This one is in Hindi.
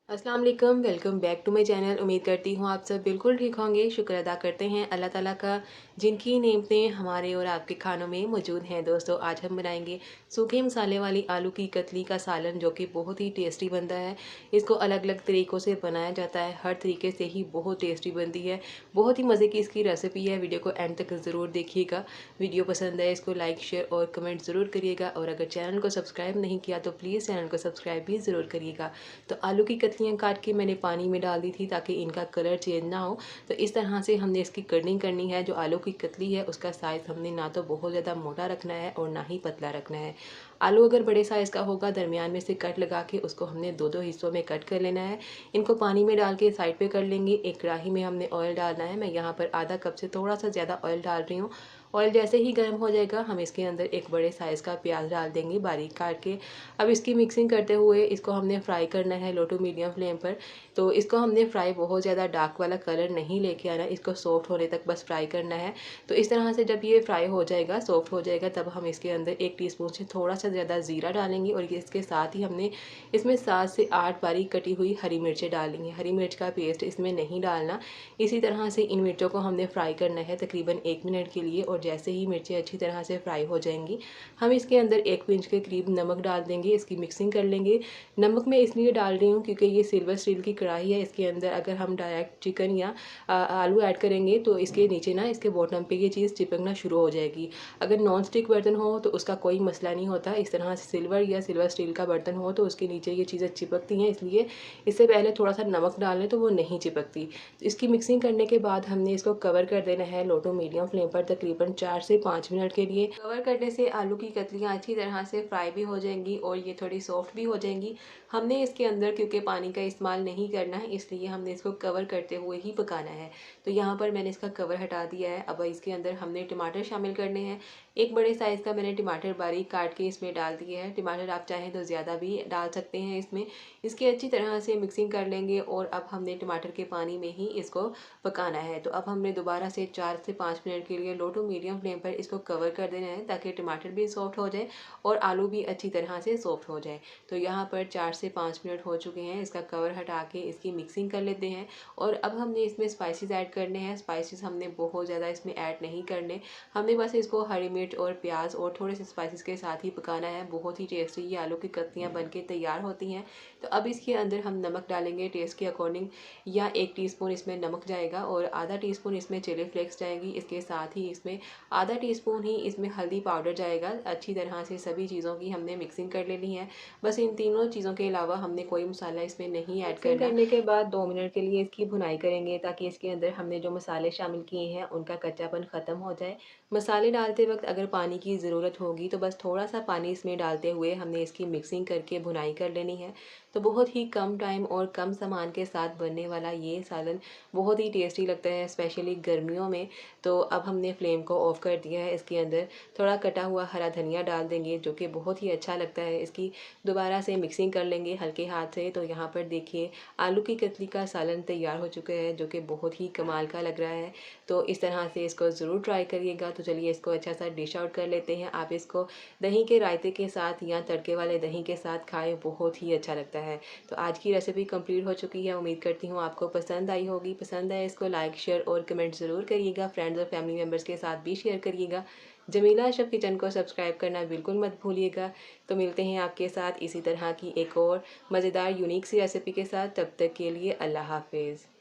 अस्सलाम वालेकुम, welcome back to my channel. उम्मीद करती हूँ आप सब बिल्कुल ठीक होंगे। शुक्र अदा करते हैं अल्लाह ताला का, जिनकी नेमतें हमारे और आपके खानों में मौजूद हैं। दोस्तों, आज हम बनाएंगे सूखे मसाले वाली आलू की कतली का सालन, जो कि बहुत ही टेस्टी बनता है। इसको अलग अलग तरीक़ों से बनाया जाता है, हर तरीके से ही बहुत टेस्टी बनती है। बहुत ही मज़े की इसकी रेसिपी है। वीडियो को एंड तक ज़रूर देखिएगा। वीडियो पसंद है इसको लाइक शेयर और कमेंट ज़रूर करिएगा, और अगर चैनल को सब्सक्राइब नहीं किया तो प्लीज़ चैनल को सब्सक्राइब भी ज़रूर करिएगा। तो आलू की कतलियाँ काट के मैंने पानी में डाल दी थी ताकि इनका कलर चेंज ना हो। तो इस तरह से हमने इसकी कटिंग करनी है। जो आलू की कतली है उसका साइज़ हमने ना तो बहुत ज़्यादा मोटा रखना है और ना ही पतला रखना है। आलू अगर बड़े साइज़ का होगा, दरमियान में से कट लगा के उसको हमने दो दो हिस्सों में कट कर लेना है। इनको पानी में डाल के साइड पे कर लेंगे। एक कढ़ाई में हमने ऑयल डालना है। मैं यहाँ पर आधा कप से थोड़ा सा ज़्यादा ऑयल डाल रही हूँ। ऑयल जैसे ही गर्म हो जाएगा, हम इसके अंदर एक बड़े साइज़ का प्याज डाल देंगे बारीक काट के। अब इसकी मिक्सिंग करते हुए इसको हमने फ्राई करना है लो टू मीडियम फ्लेम पर। तो इसको हमने फ्राई बहुत ज़्यादा डार्क वाला कलर नहीं लेके आना, इसको सॉफ्ट होने तक बस फ्राई करना है। तो इस तरह से जब ये फ्राई हो जाएगा, सॉफ्ट हो जाएगा, तब हम इसके अंदर 1 टीस्पून से थोड़ा सा ज़्यादा ज़ीरा डालेंगे, और इसके साथ ही हमने इसमें 7 से 8 बारीक कटी हुई हरी मिर्चें डालेंगे। हरी मिर्च का पेस्ट इसमें नहीं डालना। इसी तरह से इन मिर्चों को हमने फ्राई करना है तकरीबन 1 मिनट के लिए, और जैसे ही मिर्चें अच्छी तरह से फ्राई हो जाएंगी, हम इसके अंदर 1 पिंच के करीब नमक डाल देंगे। इसकी मिक्सिंग कर लेंगे। नमक मैं इसलिए डाल रही हूँ क्योंकि ये सिल्वर स्टील की कढ़ाई है। इसके अंदर अगर हम डायरेक्ट चिकन या आलू ऐड करेंगे तो इसके नीचे ना, इसके बॉटम पे ये चीज़ चिपकना शुरू हो जाएगी। अगर नॉन स्टिक बर्तन हो तो उसका कोई मसला नहीं होता। इस तरह से सिल्वर या सिल्वर स्टील का बर्तन हो तो उसके नीचे ये चीज़ें चिपकती हैं, इसलिए इससे पहले थोड़ा सा नमक डाल लें तो वो नहीं चिपकती। इसकी मिक्सिंग करने के बाद हमने इसको कवर कर देना है लो टू मीडियम फ्लेम पर तकरीबन 4 से 5 मिनट के लिए। कवर करने से आलू की कतलियाँ अच्छी तरह से फ्राई भी हो जाएंगी और ये थोड़ी सॉफ्ट भी हो जाएंगी। हमने इसके अंदर क्योंकि पानी का इस्तेमाल नहीं करना है, इसलिए हमने इसको कवर करते हुए ही पकाना है। तो यहाँ पर मैंने इसका कवर हटा दिया है। अब इसके अंदर हमने टमाटर शामिल करने हैं। एक बड़े साइज़ का मैंने टमाटर बारीक काट के इसमें डाल दिया है। टमाटर आप चाहें तो ज़्यादा भी डाल सकते हैं इसमें। इसकी अच्छी तरह से मिक्सिंग कर लेंगे, और अब हमने टमाटर के पानी में ही इसको पकाना है। तो अब हमने दोबारा से 4 से 5 मिनट के लिए लो टू मीडियम फ्लेम पर इसको कवर कर देना है, ताकि टमाटर भी सॉफ्ट हो जाए और आलू भी अच्छी तरह से सॉफ्ट हो जाए। तो यहाँ पर 4 से 5 मिनट हो चुके हैं। इसका कवर हटा के इसकी मिक्सिंग कर लेते हैं, और अब हमने इसमें स्पाइसेस ऐड करने हैं। स्पाइसेस हमने बहुत ज़्यादा इसमें ऐड नहीं करने। हमने बस इसको हरी मिर्च और प्याज और थोड़े से स्पाइसेस के साथ ही पकाना है। बहुत ही टेस्टी ये आलू की कतलियाँ बन के तैयार होती हैं। तो अब इसके अंदर हम नमक डालेंगे टेस्ट के अकॉर्डिंग, या 1 टीस्पून इसमें नमक जाएगा और आधा टीस्पून इसमें चिली फ्लेक्स जाएगी। इसके साथ ही इसमें आधा टीस्पून ही इसमें हल्दी पाउडर जाएगा। अच्छी तरह से सभी चीज़ों की हमने मिक्सिंग कर लेनी है। बस इन तीनों चीज़ों के अलावा हमने कोई मसाला इसमें नहीं ऐड करना। करने के बाद 2 मिनट के लिए इसकी भुनाई करेंगे, ताकि इसके अंदर हमने जो मसाले शामिल किए हैं उनका कच्चापन ख़त्म हो जाए। मसाले डालते वक्त अगर पानी की ज़रूरत होगी तो बस थोड़ा सा पानी इसमें डालते हुए हमने इसकी मिक्सिंग करके भुनाई कर लेनी है। तो बहुत ही कम टाइम और कम सामान के साथ बनने वाला ये सालन बहुत ही टेस्टी लगता है, स्पेशली गर्मियों में। तो अब हमने फ्लेम को ऑफ़ कर दिया है। इसके अंदर थोड़ा कटा हुआ हरा धनिया डाल देंगे, जो कि बहुत ही अच्छा लगता है। इसकी दोबारा से मिक्सिंग कर लेंगे हल्के हाथ से। तो यहाँ पर देखिए आलू की कतली का सालन तैयार हो चुका है, जो कि बहुत ही कमाल का लग रहा है। तो इस तरह से इसको ज़रूर ट्राई करिएगा। तो चलिए इसको अच्छा सा डिश आउट कर लेते हैं। आप इसको दही के रायते के साथ या तड़के वाले दही के साथ खाएं, बहुत ही अच्छा लगता है। तो आज की रेसिपी कंप्लीट हो चुकी है। उम्मीद करती हूँ आपको पसंद आई होगी। पसंद आए इसको लाइक शेयर और कमेंट ज़रूर करिएगा। फ्रेंड्स और फैमिली मेम्बर्स के साथ भी शेयर करिएगा। जमीला अशरफ किचन को सब्सक्राइब करना बिल्कुल मत भूलिएगा। तो मिलते हैं आपके साथ इसी तरह की एक और मज़ेदार यूनिक सी रेसिपी के साथ। तब तक के लिए अल्लाह हाफिज़।